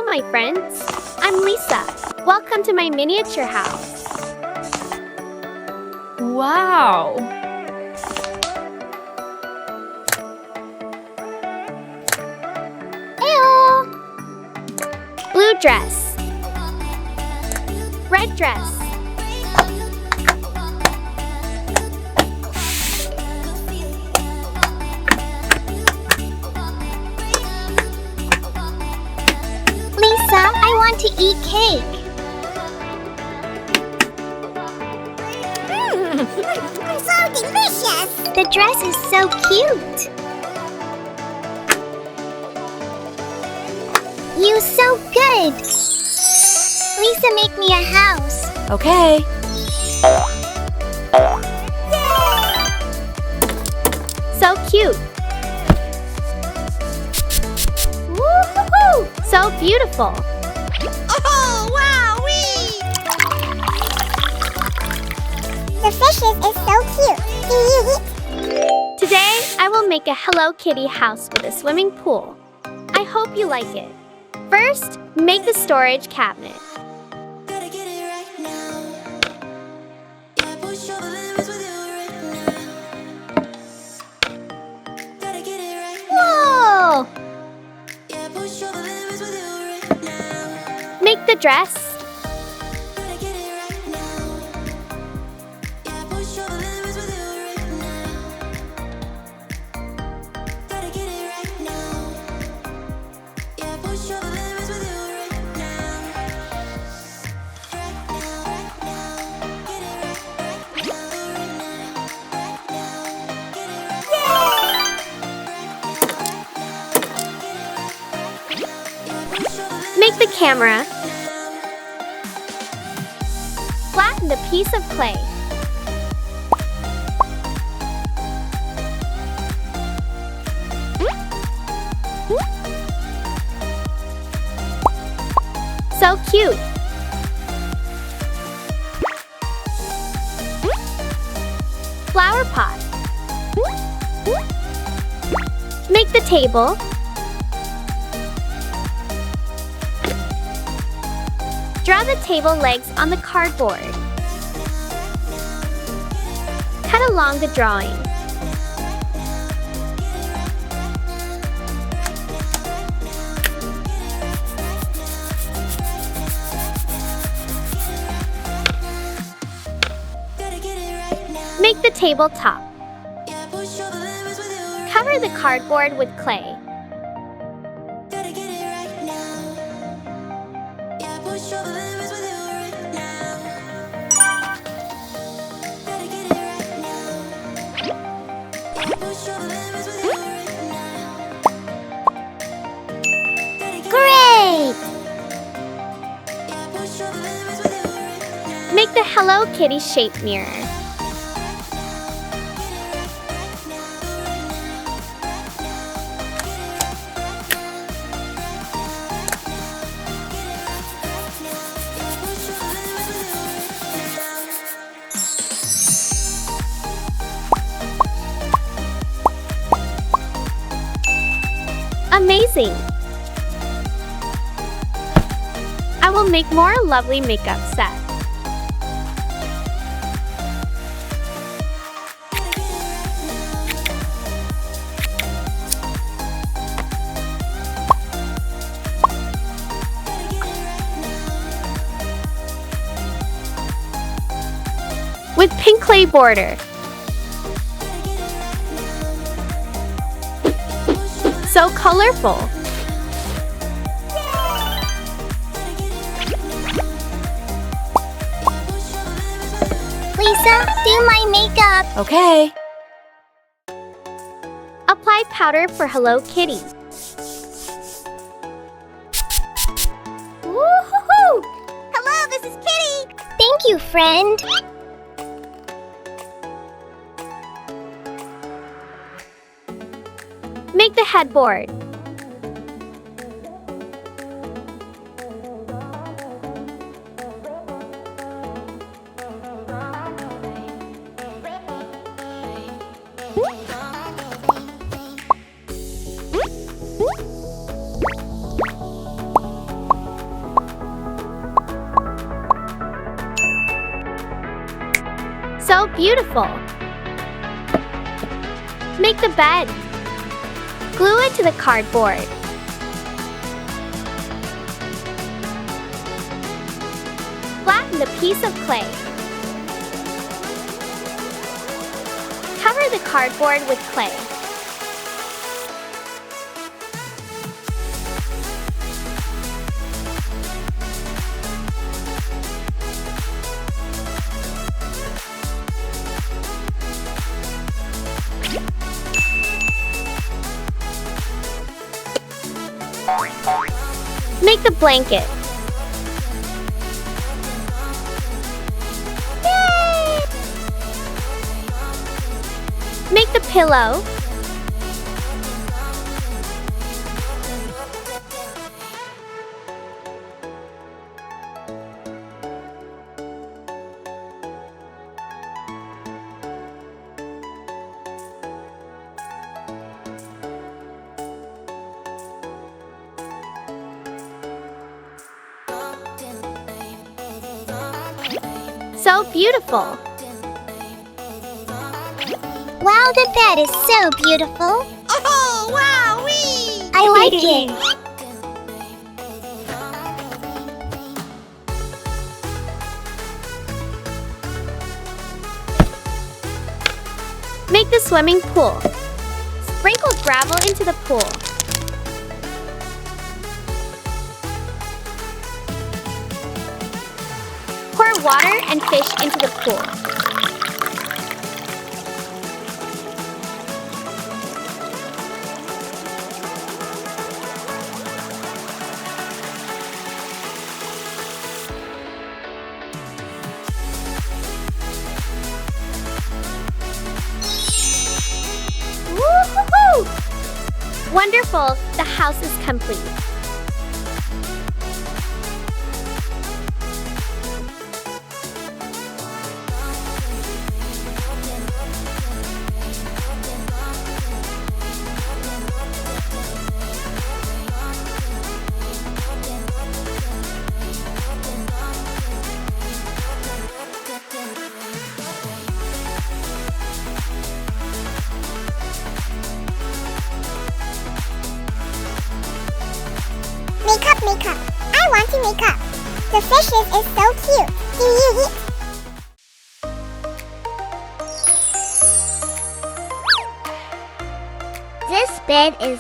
my friends. I'm Lisa. Welcome to my miniature house. Wow! Ew! Blue dress. Red dress. Lisa, I want to eat cake. So delicious! The dress is so cute. You so good. Lisa, make me a house. Okay. So cute. Woo-hoo-hoo! So beautiful. Oh, wowee! The fishes is so cute. Today, I will make a Hello Kitty house with a swimming pool. I hope you like it. First, make the storage cabinet. Whoa! Make the dress. Make the camera. Flatten the piece of clay. So cute. Flower pot. Make the table. Draw the table legs on the cardboard. Cut along the drawing. Make the table top. Cover the cardboard with clay. Great! Make the Hello Kitty shape mirror. Amazing! I will make more lovely makeup set. With pink clay border. So colorful. Lisa, do my makeup. Okay. Apply powder for Hello Kitty. Woo-hoo-hoo! Hello, this is Kitty. Thank you, friend. Make the headboard. beautiful. Make the bed. Glue it to the cardboard. Flatten the piece of clay. Cover the cardboard with clay. Make the blanket. Yay! Make the pillow. So beautiful. Wow, the bed is so beautiful. Oh, wow, wee! I like it. Make the swimming pool. Sprinkle gravel into the pool. Pour water and fish into the pool. Woo-hoo-hoo! Wonderful! The house is complete. Make up. I want to make up. The fishes is so cute. Can you eat? This bed is